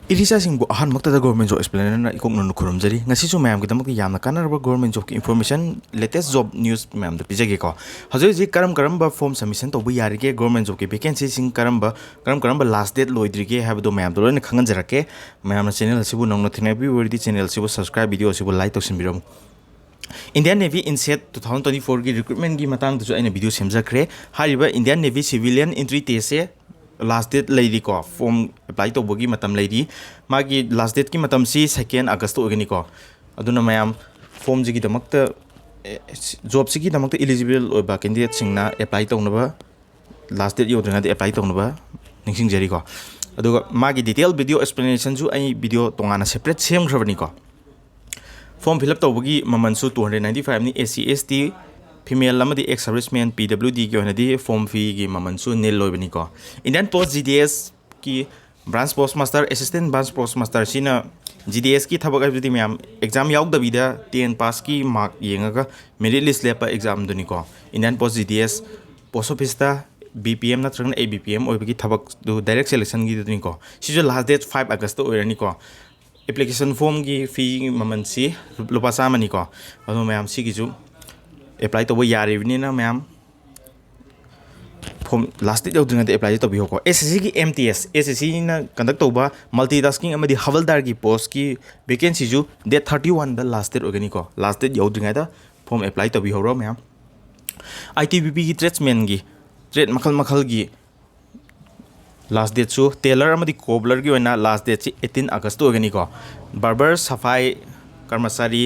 Irisasingbу ahanmaktada government job explainer na ikokno khurumjari ngasisu mayam gidamak yamna kanaraba government job ki information latest job news mayam da pijage ko hajoji karamba form submission tobu yarige government job ki vacancy sing karamba last date loidrige habdo mayam do loina khanganjarake mayam na channel sibu nongna thinabi wori channel sibu subscribe video sibu like toksinbiram Indian Navy INSET 2024 की recruitment की matang जो अने video semjakre hariba Indian Navy civilian entry test से last date lady ko form apply to bogi matam lady magi last date ki matam si 2nd August organi ko aduna mayam form ji ki damakta job si ki damakta eligible oiba candidate singna apply to naba last date yodrina de apply to naba ningsing jari ko aduga magi detail video explanation ju ai video tongana separate sem khrabani ko form fill up to bogi mamansu 295 ni SC ST female lamadi ex serviceman PWD ki onadi form fee ki mamansu nil loibani ko Indian Post GDS ki branch postmaster assistant branch postmaster sina GDS ki thabak abdi myam exam yauk dabida 10 pass ki mark yengaga merit list lepa exam duni ko Indian Post GDS post office ta BPM na trang ABPM oibagi thabak do direct selection gi duni ko si jo last date 5 August oirani ko application form ki fee mamansi lupa samani ko adu myam si gi ju apply to yari ni na ma'am form last date yodringa de apply to bi hoko SSC ki MTS SSC na conduct to ba multitasking amadi havaldar ki post ki vacancy ju date 31 the last date organi ko last date yodringa da form apply to bi horo ma'am ITBP ki tradesman gi trade makhal gi last date su tailor amadi cobbler gi oina last date 18 August organi ko barber safai karmasari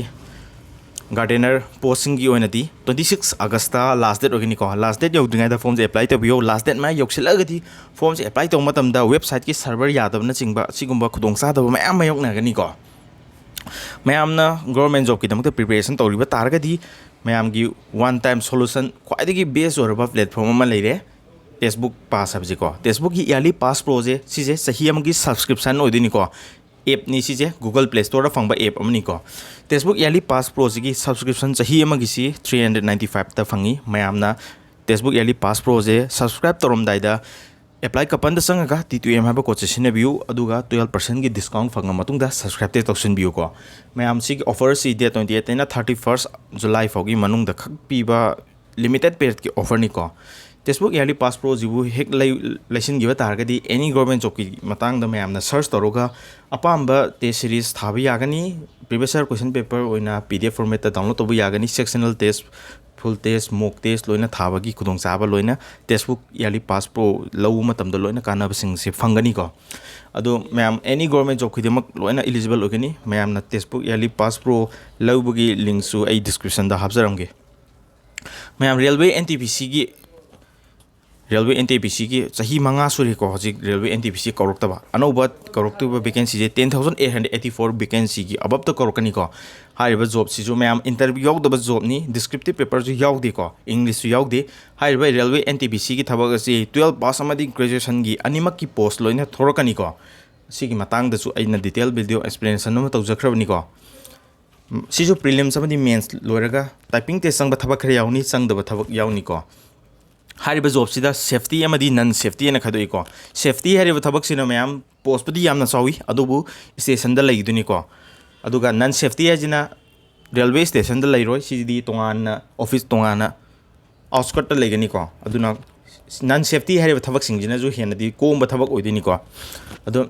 gardener posting gi oinati 26 August last date organi ko last date yodringa da form je apply to bio last date ma yoksilagadi form je apply to matam da website ki server yadabna chingba sigumba khudong sa da mayam mayokna gani ko mayam na government job ki damakta preparation tawriba targadi mayam gi one time solution khwaidagi base oraba platform ma leire TESTBOOK PASS habji ko TESTBOOK ki yearly pass pro je sije sahi amgi subscription oidini ko app ni si je Google Play Store da fangba app amni ko TESTBOOK yearly pass pro gi subscription chahi amagi si 395 ta fangi mayamna TESTBOOK yearly pass pro je subscribe twrmdaida apply kapan da sanga ga T2M haba ko chesine view aduga 12% gi discount fanga matung da subscribe te toksin view ko mayam si offer si date 28 na 31st July fogi manung da khak piba limited period ki offer ni ko TESTBOOK yearly pass pro jibu hek lesson giba targadi any government job ki matang da mayam na search toroga apamba test series thabi yagani previous year question paper oina PDF format ta download tobu yagani sectional test full test mock test loina thabagi khudong chaba loina TESTBOOK yearly pass pro low matam da loina kanaba sing se fangani ko ado mayam any government job khidemak loina eligible ogani mayam na TESTBOOK yearly pass pro lowbugi link su ai description da habjaramge mayam railway NTPC gi Railway NTPC ki sahi manga suri ko hojik Railway NTPC korokta ba anoba korokta ba vacancy je 10884 vacancy ki above to korokani ko haiba job si jo mayam interview yaw da job ni descriptive paper ju yaw de ko English ju yaw de haiba Railway NTPC ki thabak si 12 pass amadi graduation gi animak ki post loina thorokani ko sigi matang da su aina detail video explanation no tawjakhrabani ko si jo prelims amadi mains loiraga typing test sang ba thabak khare yawni sang da ba thabak yawni ko hariba job sida safety amadi non safety na khadoi ko safety hariba thabak sina mayam post padi yamna chawi adubu station da laiduni ko aduga non safety ajina railway station da lairoi sidi tongana office tongana outskirt ta laigani ko aduna non safety hariba thabak singjina ju henadi komba thabak oidini ko adu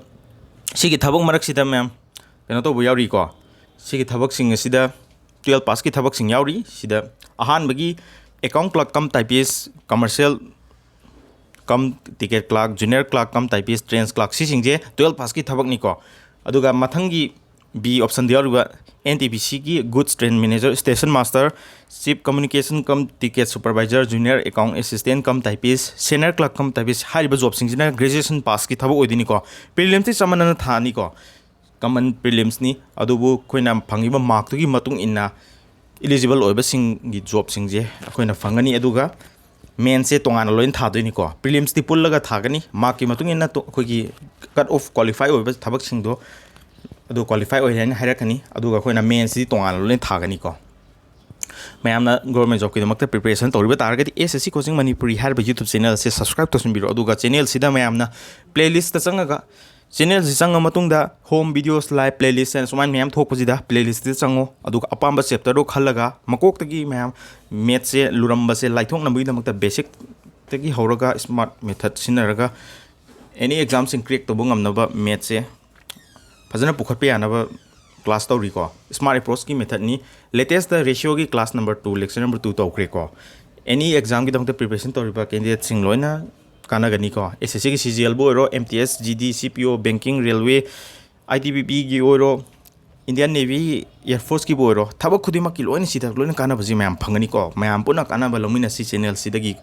sigi thabak marak sida mayam kena to bu yauri ko sigi thabak sing sida 12 pass ki thabak sing yauri sida ahan bagi account clerk come typist commercial come ticket clerk junior clerk come typist trains clerk si singje 12 pass ki thabak ni ko aduga mathangi B option diaruga NTPC ki goods train manager station master chief communication come ticket supervisor junior account assistant come typist senior clerk come typist hariba job singjina graduation pass ki thabak oidini ko prelims ti samana thani ko common prelims ni adubu khoina phangiba mark tu gi matung inna eligible oiba sing gi job sing je akoina fangani aduga main se tongana loin thadoi ko prelims ti pullaga thagani mark ki matung inna to khoi gi cut off qualify oiba thabak sing do adu qualify oiran hairakani aduga khoina main si tongana loin thagani ko mayamna government job ki damakta preparation toriba targati SSC coaching Manipuri harba YouTube channel se subscribe to sunbiro aduga channel sida mayamna playlist ta changaga channel si changa matungda home videos live playlist and suman mayam thokpasida playlist ti chango aduga apamba chapter do khalaga makok tagi mayam math se luramba se laithok nambi damakta basic tagi horaga smart method sinaraga any exam sing crack to bungam naba math se phajana pukhatpe yanaba class to ko smart approach ki method ni latest the ratio ki class number 2 lecture number 2 to ko any exam ki damakta preparation to riba candidate sing loina kana gani ko SSC ki CGL bo ro MTS GD CPO banking railway ITBP gi oro Indian Navy Air Force ki bo ro thabak khudima ki loina sida loina kana baji mayam phangani ko mayam puna kana ba lomina si channel sidagi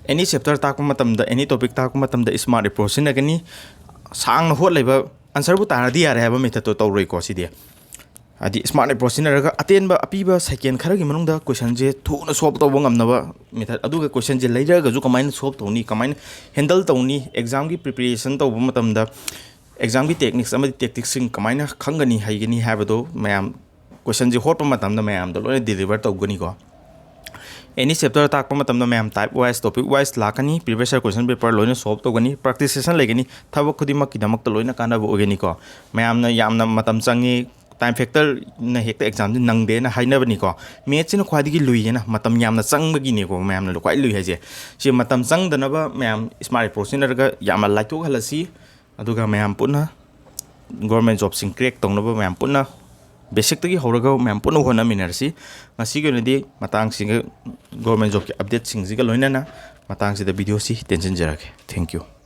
any chapter ta ko matam da any topic ta ko matam da smart approach na gani sang hot leba answer bu ta di yare ba method to roi ko sidi adi smart approach na raga aten ba apiba second khara gi manung da question je thuna solve to bangam na ba method aduga question je leira ga ju kamain solve to ni kamain handle to ni exam gi preparation to matam da exam gi techniques amadi tactics sing kamaina khangani haigani habado mayam question je hot pa matam da mayam do lone deliver to gani ko any chapter tak pa matam da mayam type wise topic wise lakani previous question paper loine solve to gani practice session legani thaba khudima ki damak to loina kana bo gani ko mayam na yamna matam changi time factor na hekta exam nang de na haina bani ko math sin khwadi gi lui na matam yam na chang bagi ni ko mayam na kwai lui ha je si matam chang da na ba mayam smart approach na ga yam la to halasi aduga mayam puna government job sing crack tong na ba mayam puna basic tagi horaga mayam puna hona minersi ngasi gi ne di matang sing government job ki update sing ji ga loina na matang si da video si tension jarake thank you